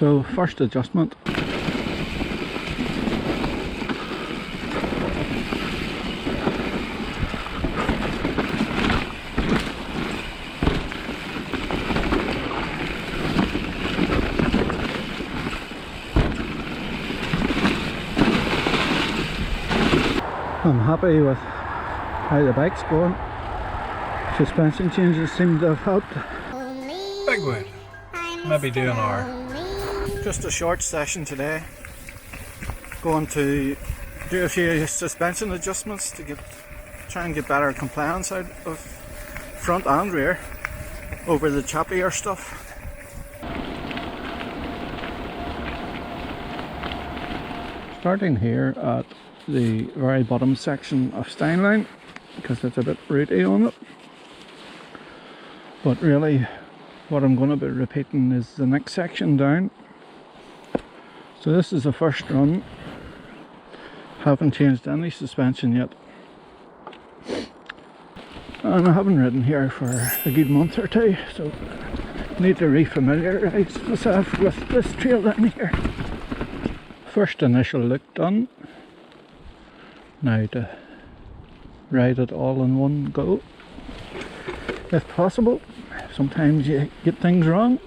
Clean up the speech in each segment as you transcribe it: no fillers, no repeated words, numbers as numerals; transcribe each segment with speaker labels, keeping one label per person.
Speaker 1: So first adjustment. I'm happy with how the bike's going. Suspension changes seem to have helped. Big win. Maybe do an hour. Just a short session today. Going to do a few suspension adjustments to try and get better compliance out of front and rear over the choppier stuff. Starting here at the very bottom section of Steinline because it's a bit rooty on it, but really what I'm going to be repeating is the next section down. So this is the first run. Haven't changed any suspension yet, and I haven't ridden here for a good month or two, so I need to re-familiarise myself with this trail down here. First initial look done. Now to ride it all in one go, if possible. Sometimes you get things wrong.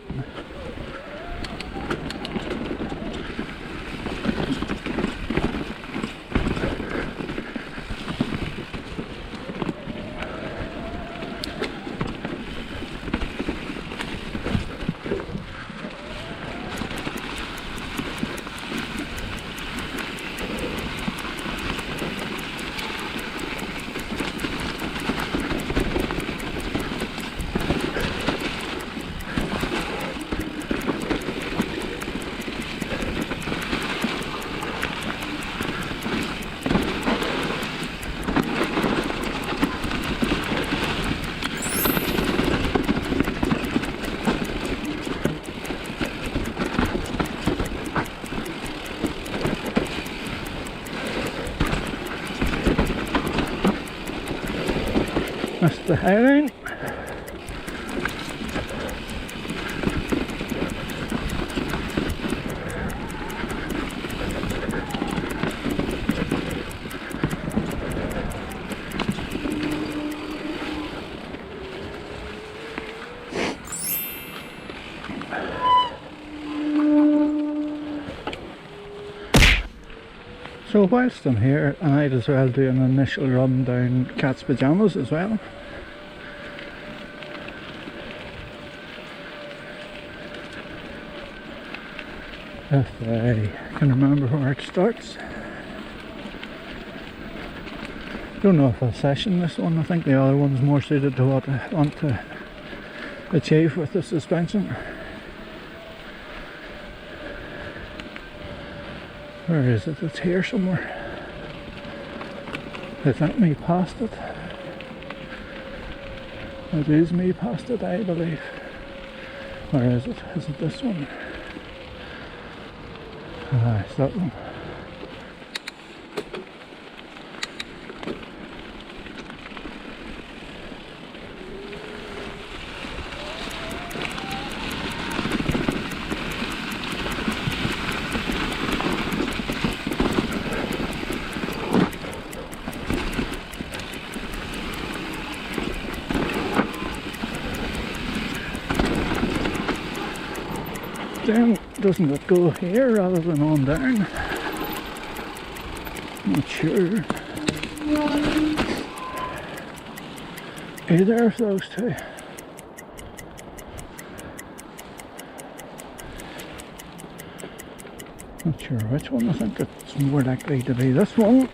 Speaker 1: That's the highline. So whilst I'm here, I might as well do an initial run down Cat's Pyjamas as well. If I can remember where it starts. Don't know if I'll session this one. I think the other one's more suited to what I want to achieve with the suspension. Where is it? It's here somewhere. Is that me past it? It is me past it, I believe. Where is it? Is it this one? Ah, it's that one. Then doesn't it go here rather than on down? Not sure. Either of those two. Not sure which one. I think it's more likely to be this one.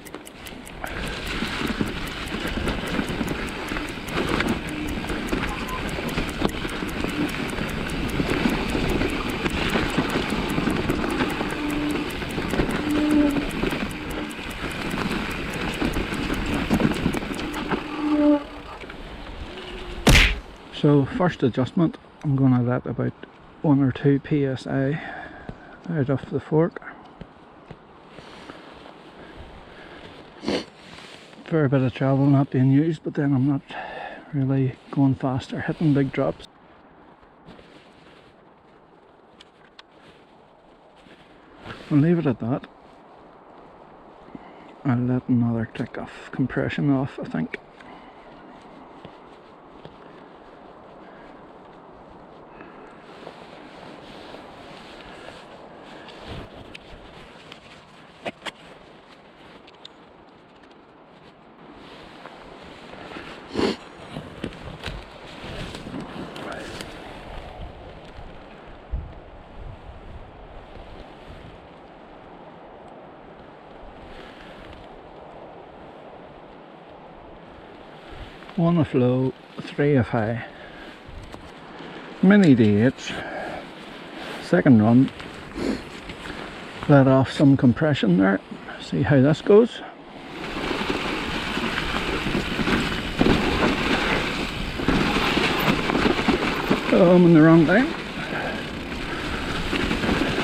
Speaker 1: So first adjustment, I'm going to let about 1 or 2 psi out of the fork. Fair bit of travel not being used, but then I'm not really going fast or hitting big drops. I'll leave it at that. I'll let another click of compression off, I think. One of low, 3 of high. Mini DH. Second run. Let off some compression there. See how this goes. Oh, I'm in the wrong line.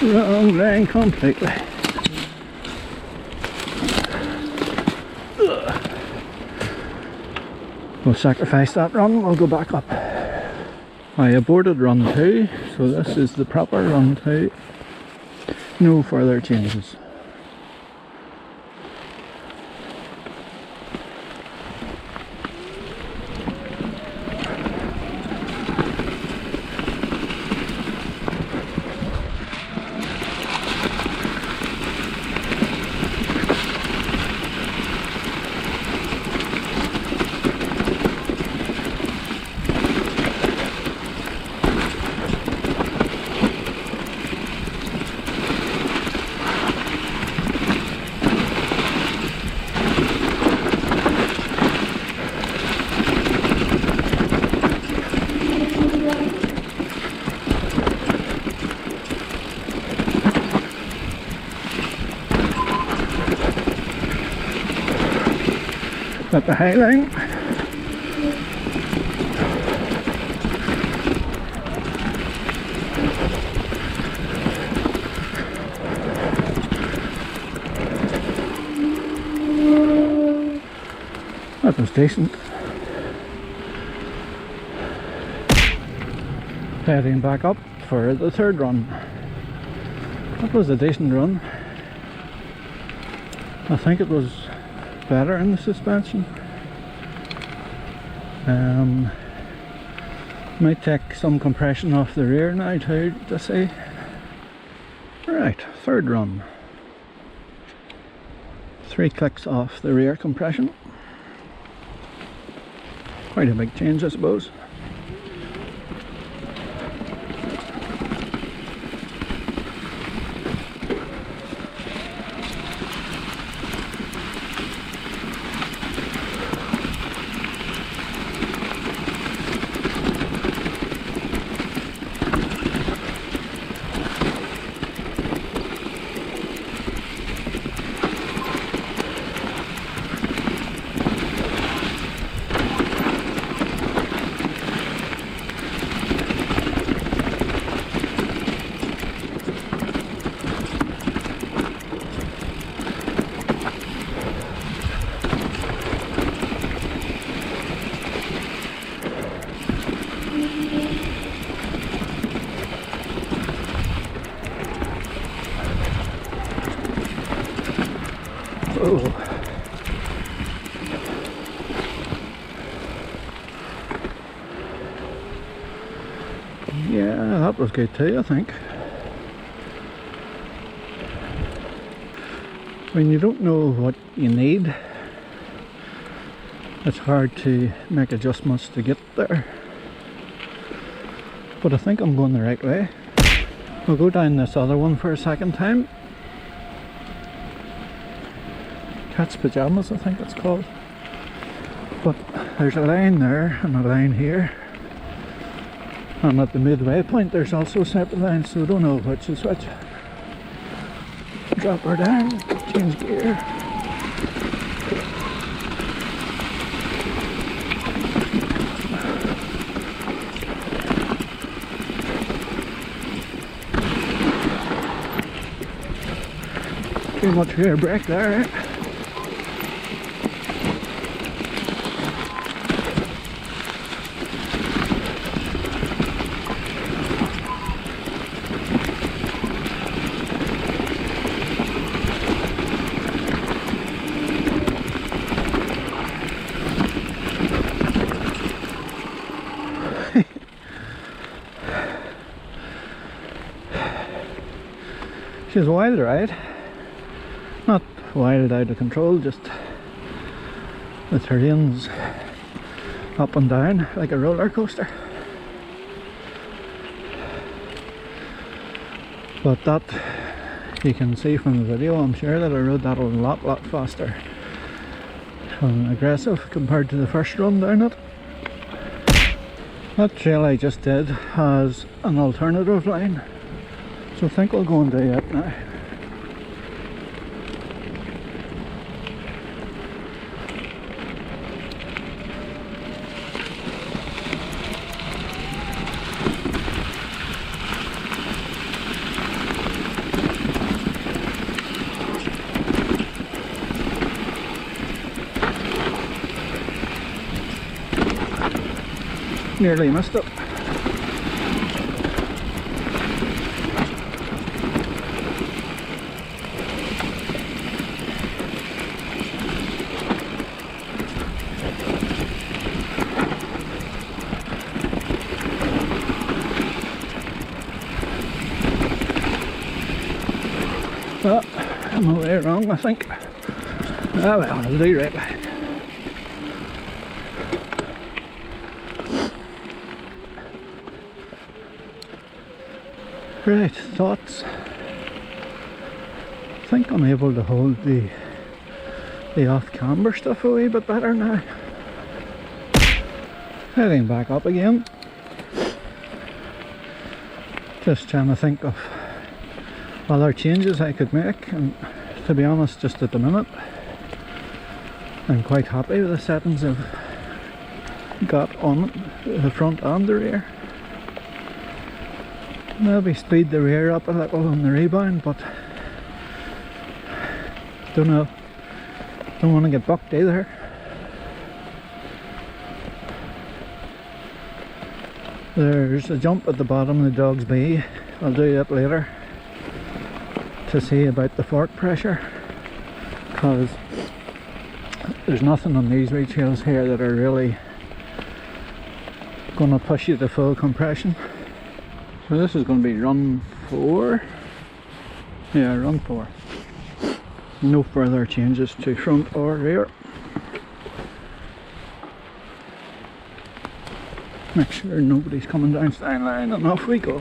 Speaker 1: Wrong line completely. We'll sacrifice that run, we'll go back up. I aborted run 2, so this is the proper run 2. No further changes. At the high line. That was decent. Heading back up for the third run. That was a decent run. I think it was better in the suspension. Might take some compression off the rear now too to see. Right, third run. 3 clicks off the rear compression. Quite a big change, I suppose. Oh. Yeah, that was good too, I think. When you don't know what you need, it's hard to make adjustments to get there. But I think I'm going the right way. We'll go down this other one for a second time. Cat's Pajamas, I think it's called. But there's a line there and a line here. And at the midway point there's also separate lines, so I don't know which is which. Drop her down, change gear. Too much rear brake there, right? She's a wild ride. Not wild out of control, just the terrain's up and down like a roller coaster. But that, you can see from the video, I'm sure that I rode that a lot faster and aggressive compared to the first run down it. That trail I just did has an alternative line, so I think I'll go and do it now. Nearly missed it. But I'm way wrong, I think. Ah well, I'll do right. Right, thoughts. I think I'm able to hold the off-camber stuff a wee bit better now. Heading back up again. Just trying to think of other changes I could make, and to be honest, just at the minute I'm quite happy with the settings I've got on the front and the rear. Maybe speed the rear up a little on the rebound, but don't know. Don't want to get bucked either. There's a jump at the bottom of the Dog's Bay. I'll do that later to see about the fork pressure, because there's nothing on these wee trails here that are really going to push you to full compression. So this is going to be run 4. Yeah, run 4. No further changes to front or rear. Make sure nobody's coming down style line, and off we go.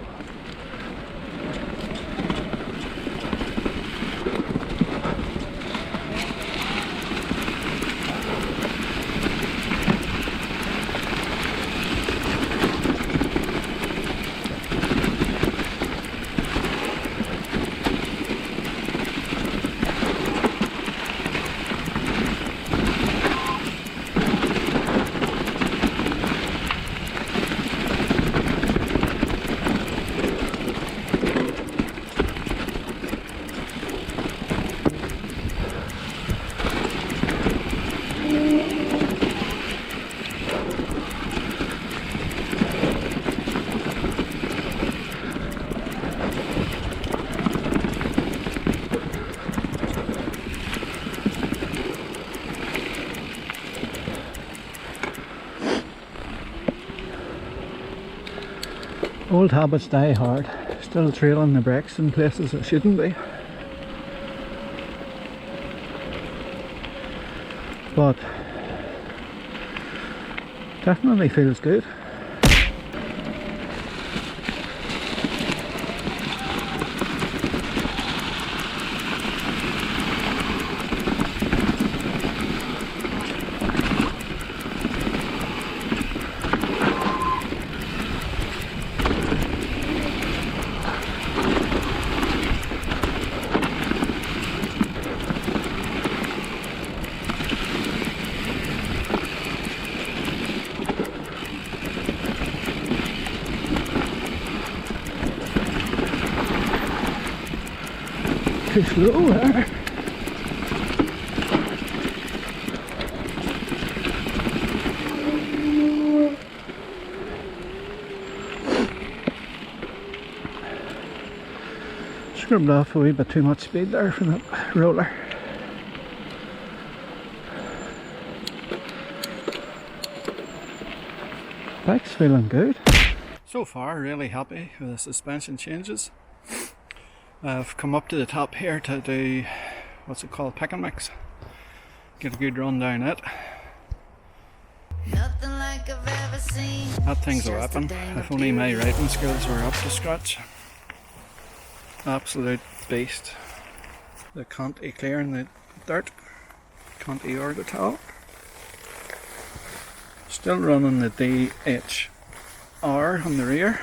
Speaker 1: Old habits die hard. Still trailing the brakes in places it shouldn't be. But definitely feels good. Too slow there. Scrubbed off a wee bit too much speed there from that roller. Bike's feeling good. So far really happy with the suspension changes. I've come up to the top here to do, what's it called, pick and mix. Get a good run down it.
Speaker 2: Like I've ever seen.
Speaker 1: That thing's a weapon. If only my writing skills were up to scratch. Absolute beast. The can't clearing the dirt. Can't or at all. Still running the DHR on the rear.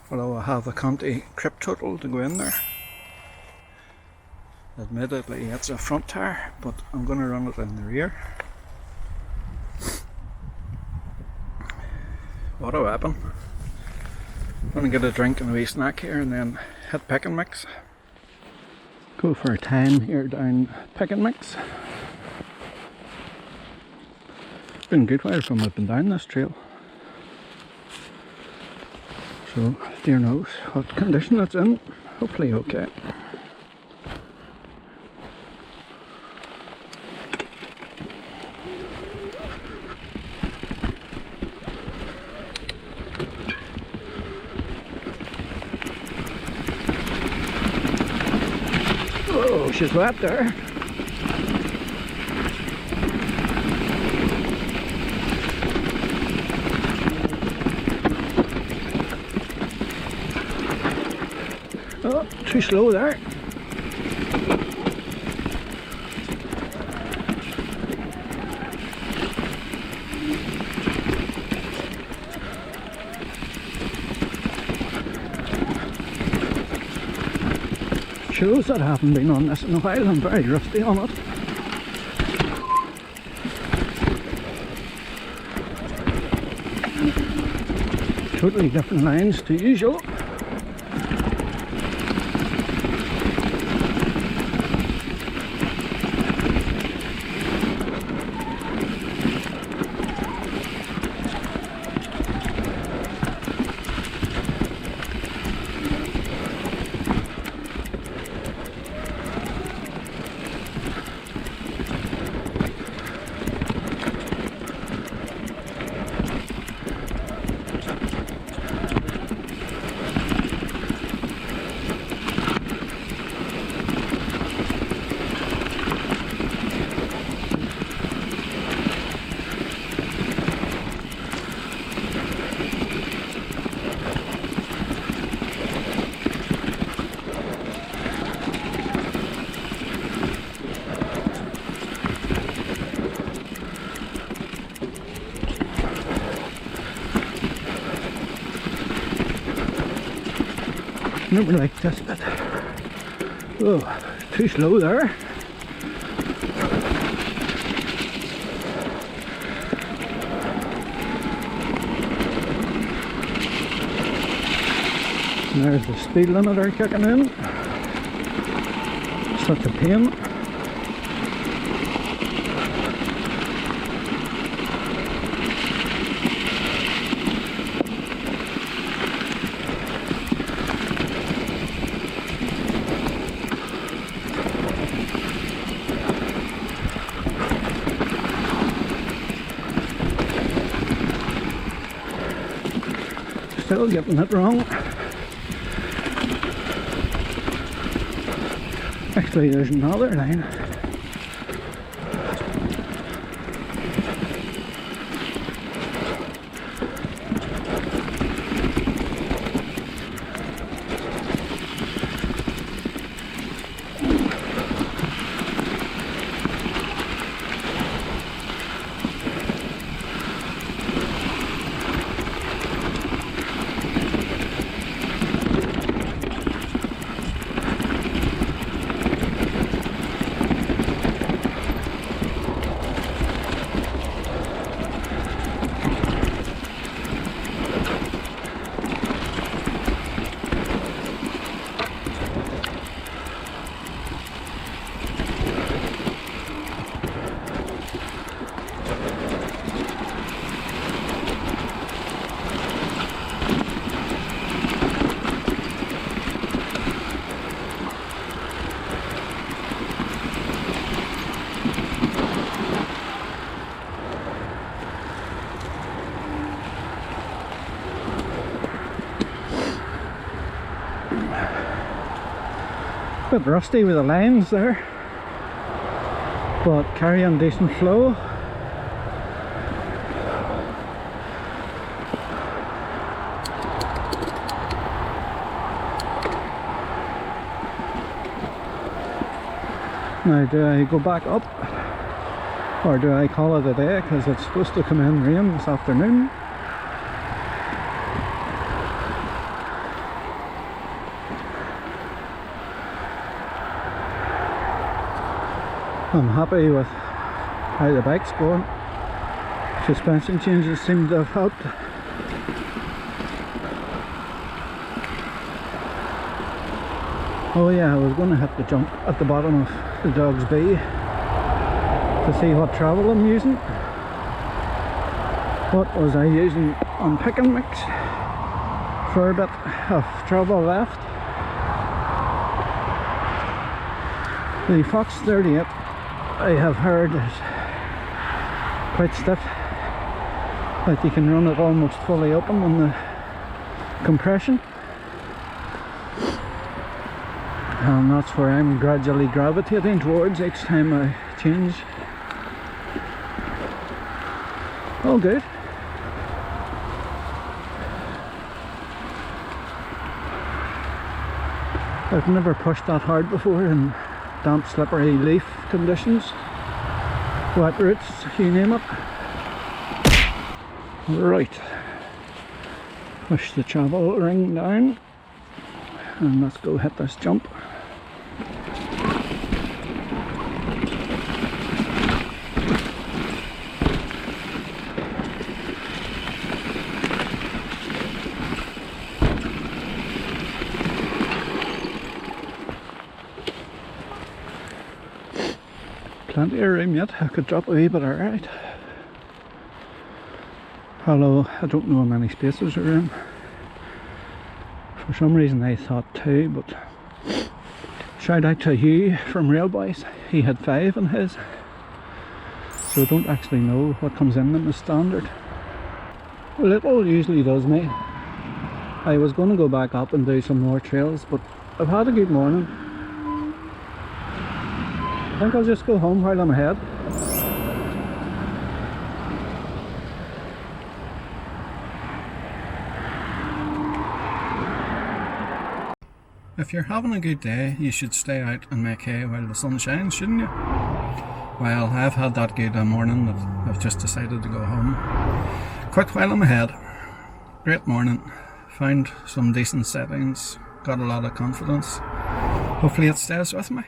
Speaker 1: Although I have a Conti Crip Total to go in there. Admittedly it's a front tire, but I'm going to run it in the rear. What a weapon. I'm going to get a drink and a wee snack here and then hit pick and mix. Go for a 10 here down pick and mix. It's been a good while from I've been down this trail. So, dear knows what condition it's in. Hopefully okay. Oh, she's wet there. Oh, too slow there. Shows that I haven't been on this in a while. I'm very rusty on it. Totally different lines to usual. Never liked this bit. Oh, too slow there. And there's the speed limiter kicking in. Such a pain. Still getting it wrong. Actually, there's another line. bit rusty with the lines there, but carrying decent flow. Now, do I go back up or do I call it a day, because it's supposed to come in rain this afternoon? I'm happy with how the bike's going. Suspension changes seem to have helped. Oh yeah, I was going to hit the jump at the bottom of the Dog's Bay to see what travel I'm using. What was I using on pick and mix for a bit of travel left? The Fox 38, I have heard, is quite stiff, like you can run it almost fully open on the compression, and that's where I'm gradually gravitating towards each time I change. All good. I've never pushed that hard before in damp, slippery leaf conditions, wet roots, you name it. Right, push the travel ring down and let's go hit this jump. Plenty of room yet, I could drop a wee bit alright. Although I don't know how many spaces are in. For some reason I thought 2, but shout out to Hugh from Railboys, he had 5 in his. So I don't actually know what comes in the standard. Little usually does me. I was going to go back up and do some more trails, but I've had a good morning. I think I'll just go home while I'm ahead. If you're having a good day, you should stay out and make hay while the sun shines, shouldn't you? Well, I've had that good a morning that I've just decided to go home. Quit while I'm ahead. Great morning. Found some decent settings. Got a lot of confidence. Hopefully it stays with me.